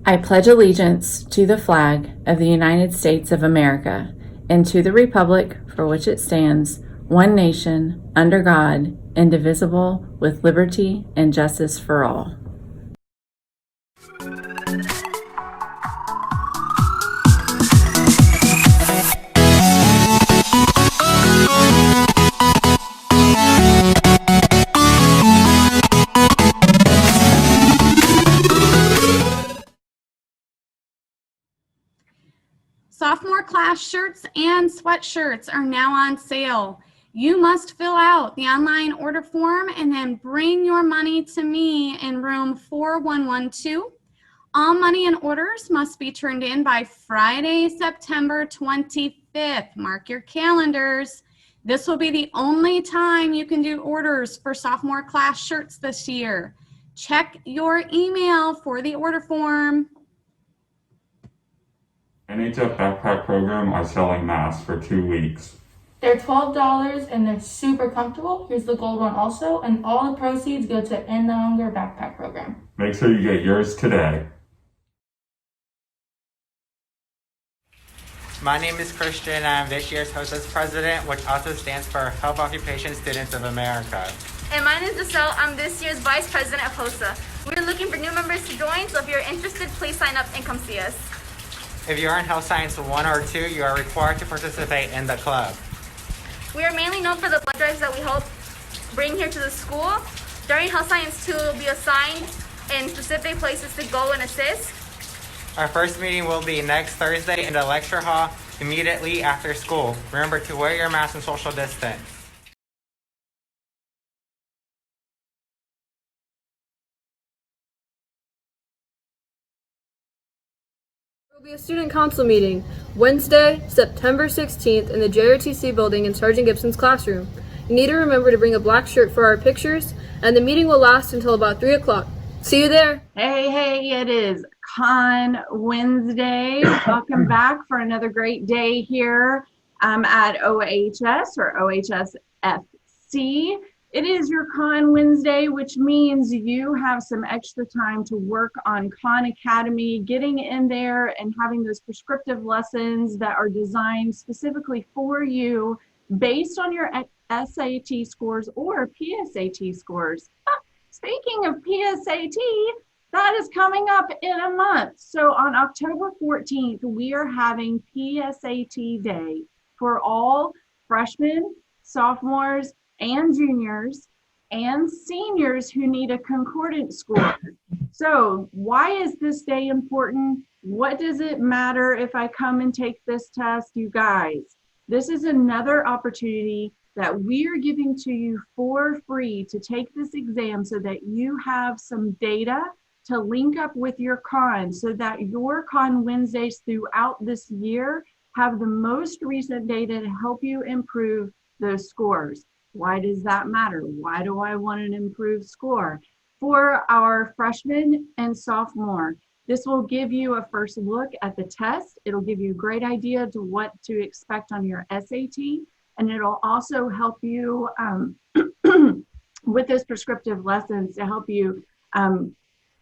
I pledge allegiance to the flag of the United States of America and to the republic for which it stands, one nation, under God, indivisible, with liberty and justice for all. Sophomore class shirts and sweatshirts are now on sale. You must fill out the online order form and then bring your money to me in room 4112. All money and orders must be turned in by Friday, September 25th. Mark your calendars. This will be the only time you can do orders for sophomore class shirts this year. Check your email for the order form. NHF backpack program are selling masks for 2 weeks. They're $12 and they're super comfortable. Here's the gold one also, and all the proceeds go to End the Hunger backpack program. Make sure you get yours today. My name is Christian. I'm this year's HOSA's president, which also stands for Health Occupation Students of America. And my name is Giselle. I'm this year's vice president of HOSA. We're looking for new members to join, so if you're interested, please sign up and come see us. If you are in Health Science 1 or 2, you are required to participate in the club. We are mainly known for the blood drives that we help bring here to the school. During Health Science 2, we'll be assigned in specific places to go and assist. Our first meeting will be next Thursday in the lecture hall immediately after school. Remember to wear your mask and social distance. There will be a student council meeting Wednesday, September 16th in the JRTC building in Sergeant Gibson's classroom. You need to remember to bring a black shirt for our pictures, and the meeting will last until about 3 o'clock. See you there. Hey, it is Con Wednesday. Welcome back for another great day here at OHS or OHS FC. It is your Con Wednesday, which means you have some extra time to work on Khan Academy, getting in there and having those prescriptive lessons that are designed specifically for you based on your SAT scores or PSAT scores. Speaking of PSAT, that is coming up in a month. So on October 14th, we are having PSAT Day for all freshmen, sophomores, and juniors and seniors who need a concordant score. So why is this day important? What does it matter if I come and take this test? You guys, this is another opportunity that we are giving to you for free to take this exam so that you have some data to link up with your con so that your Con Wednesdays throughout this year have the most recent data to help you improve those scores. Why does that matter? Why do I want an improved score? For our freshmen and sophomore, this will give you a first look at the test. It'll give you a great idea to what to expect on your SAT, and it'll also help you with those prescriptive lessons to help you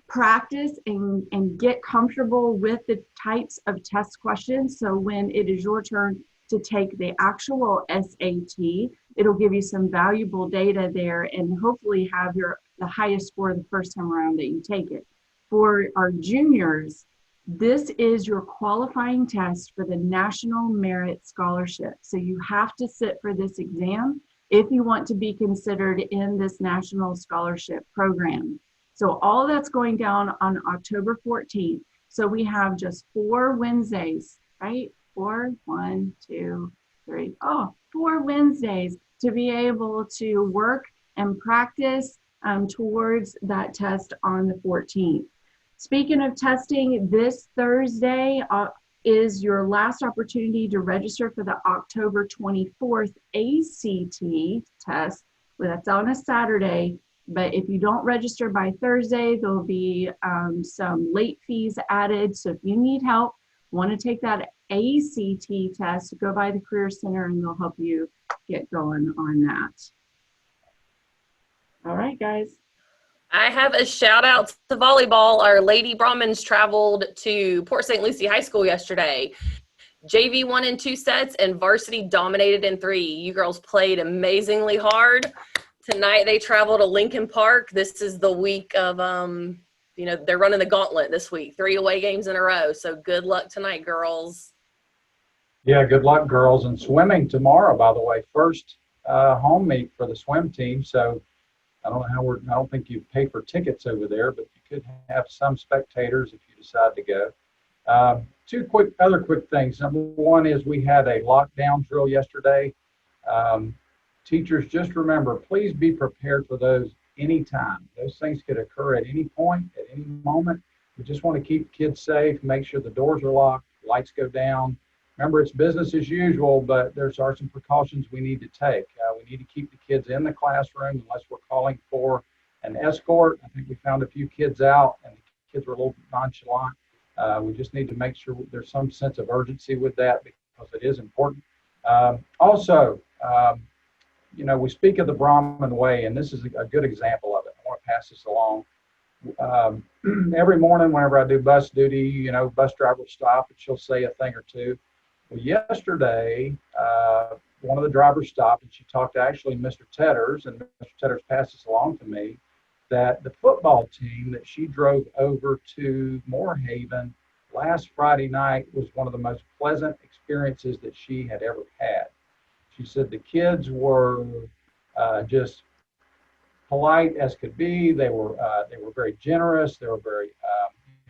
practice and get comfortable with the types of test questions. So when it is your turn to take the actual SAT, it'll give you some valuable data there and hopefully have the highest score the first time around that you take it. For our juniors, this is your qualifying test for the National Merit Scholarship. So you have to sit for this exam if you want to be considered in this National Scholarship Program. So all that's going down on October 14th. So we have just 4 Wednesdays, right? 4 Wednesdays to be able to work and practice towards that test on the 14th. Speaking of testing, this Thursday is your last opportunity to register for the October 24th ACT test. Well, that's on a Saturday, but if you don't register by Thursday, there'll be some late fees added. So if you need help, want to take that ACT test, go by the Career Center and they'll help you get going on that. All right, guys. I have a shout out to volleyball. Our Lady Brahmins traveled to Port St. Lucie High School yesterday. JV won in 2 sets and varsity dominated in 3. You girls played amazingly hard. Tonight they travel to Lincoln Park. This is the week of, they're running the gauntlet this week, 3 away games in a row. So good luck tonight, girls. Yeah, good luck, girls. And swimming tomorrow, by the way, first home meet for the swim team. So I don't think you pay for tickets over there, but you could have some spectators if you decide to go. 2 other quick things. Number one is we had a lockdown drill yesterday. Teachers, just remember, please be prepared for those anytime. Those things could occur at any point, at any moment. We just want to keep kids safe, make sure the doors are locked, lights go down. Remember, it's business as usual, but there are some precautions we need to take. We need to keep the kids in the classroom unless we're calling for an escort. I think we found a few kids out, and the kids were a little nonchalant. We just need to make sure there's some sense of urgency with that because it is important. Also, we speak of the Brahmin way, and this is a good example of it. I want to pass this along. Every morning whenever I do bus duty, bus driver will stop and she'll say a thing or two. Well, yesterday, one of the drivers stopped and she talked to actually Mr. Tetters, and Mr. Tetters passed this along to me, that the football team that she drove over to Moorhaven last Friday night was one of the most pleasant experiences that she had ever had. She said the kids were just polite as could be. They were very generous. They were very,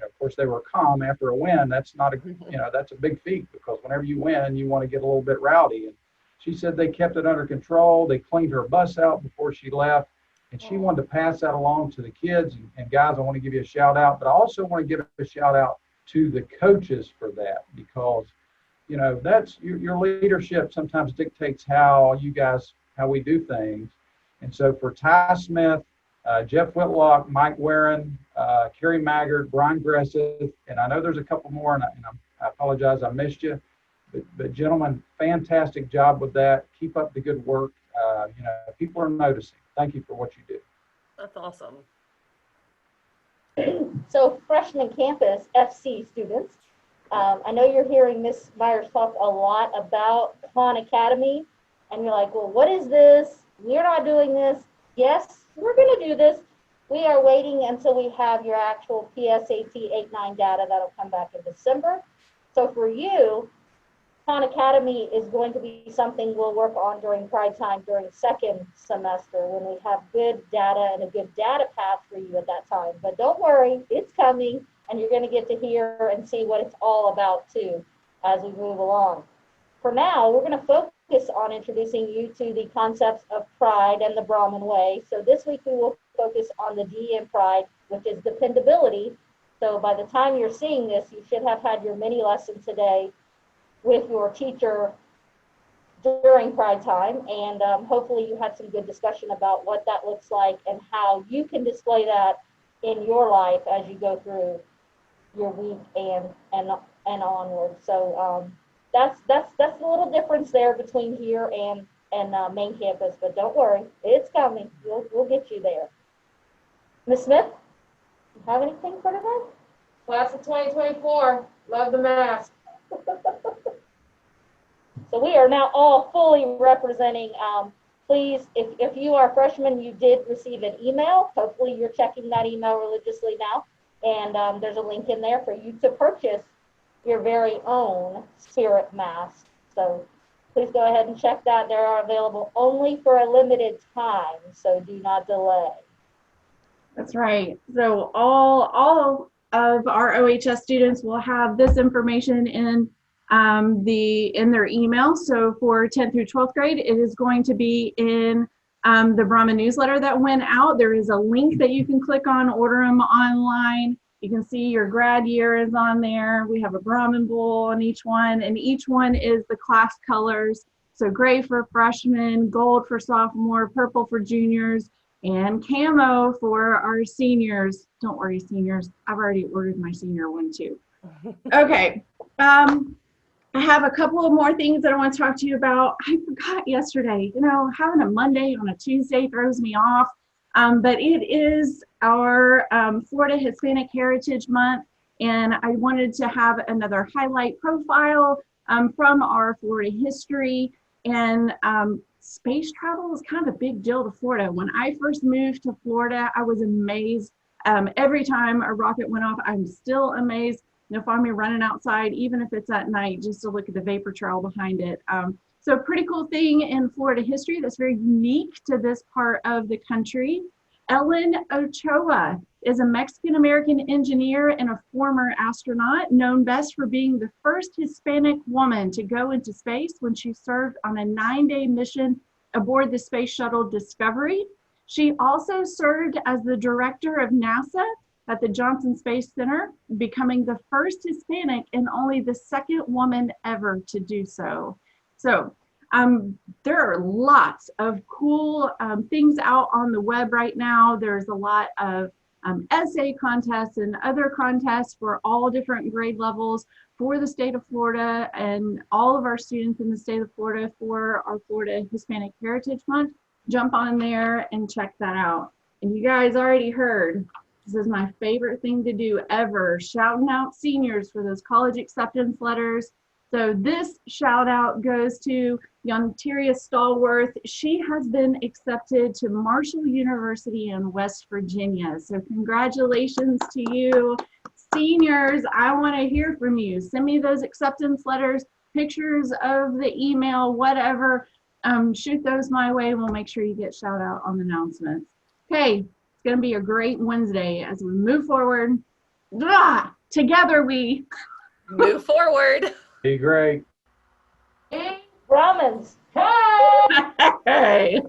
of course, they were calm after a win. That's not that's a big feat because whenever you win, you want to get a little bit rowdy. And she said they kept it under control. They cleaned her bus out before she left. And she wanted to pass that along to the kids. And guys, I want to give you a shout out, but I also want to give a shout out to the coaches for that because, that's your leadership sometimes dictates how we do things. And so for Ty Smith, Jeff Whitlock, Mike Warren, Kerry Maggard, Brian Gressiff, and I know there's a couple more, and I apologize I missed you. But gentlemen, fantastic job with that. Keep up the good work. People are noticing. Thank you for what you do. That's awesome. So freshman campus FC students, I know you're hearing Ms. Myers talk a lot about Khan Academy, and you're like, well, what is this? We're not doing this. Yes, we're going to do this. We are waiting until we have your actual PSAT 8-9 data that'll come back in December. So for you, Khan Academy is going to be something we'll work on during Pride Time during second semester when we have good data and a good data path for you at that time. But don't worry, it's coming, and you're going to get to hear and see what it's all about too as we move along. For now, we're going to focus on introducing you to the concepts of Pride and the Brahmin way. So this week we will focus on the D in Pride, which is dependability. So by the time you're seeing this, you should have had your mini lesson today with your teacher during Pride Time, and hopefully you had some good discussion about what that looks like and how you can display that in your life as you go through your week and onward. So that's a little difference there between here and main campus, but don't worry, it's coming. We'll get you there. Ms. Smith, you have anything for today? Class of 2024, love the mask. So we are now all fully representing. Please, if you are a freshman, you did receive an email. Hopefully you're checking that email religiously now. And there's a link in there for you to purchase your very own spirit mask. So please go ahead and check that. They are available only for a limited time, so do not delay. That's right. So all of our OHS students will have this information in their email. So for 10th through 12th grade, it is going to be in the Brahmin newsletter that went out. There is a link that you can click on, order them online. You can see your grad year is on there. We have a Brahmin bowl on each one, and each one is the class colors. So gray for freshmen, gold for sophomore, purple for juniors, and camo for our seniors. Don't worry, seniors. I've already ordered my senior one too. Okay. I have a couple of more things that I want to talk to you about. I forgot yesterday, having a Monday on a Tuesday throws me off. But it is our Florida Hispanic Heritage Month, and I wanted to have another highlight profile from our Florida history. And space travel is kind of a big deal to Florida. When I first moved to Florida, I was amazed. Every time a rocket went off, I'm still amazed. You'll find me running outside, even if it's at night, just to look at the vapor trail behind it. So a pretty cool thing in Florida history that's very unique to this part of the country. Ellen Ochoa is a Mexican-American engineer and a former astronaut, known best for being the first Hispanic woman to go into space when she served on a 9-day mission aboard the Space Shuttle Discovery. She also served as the director of NASA at the Johnson Space Center, becoming the first Hispanic and only the second woman ever to do so. So there are lots of cool things out on the web right now. There's a lot of essay contests and other contests for all different grade levels for the state of Florida and all of our students in the state of Florida for our Florida Hispanic Heritage Month. Jump on there and check that out. And you guys already heard, this is my favorite thing to do ever, shouting out seniors for those college acceptance letters. So this shout out goes to Yonteria Stallworth. She has been accepted to Marshall University in West Virginia. So congratulations to you. Seniors, I want to hear from you. Send me those acceptance letters, pictures of the email, whatever. Shoot those my way. We'll make sure you get shout out on the announcements. Okay, it's going to be a great Wednesday as we move forward. Together we move forward. Be great. Brahmins. Hey!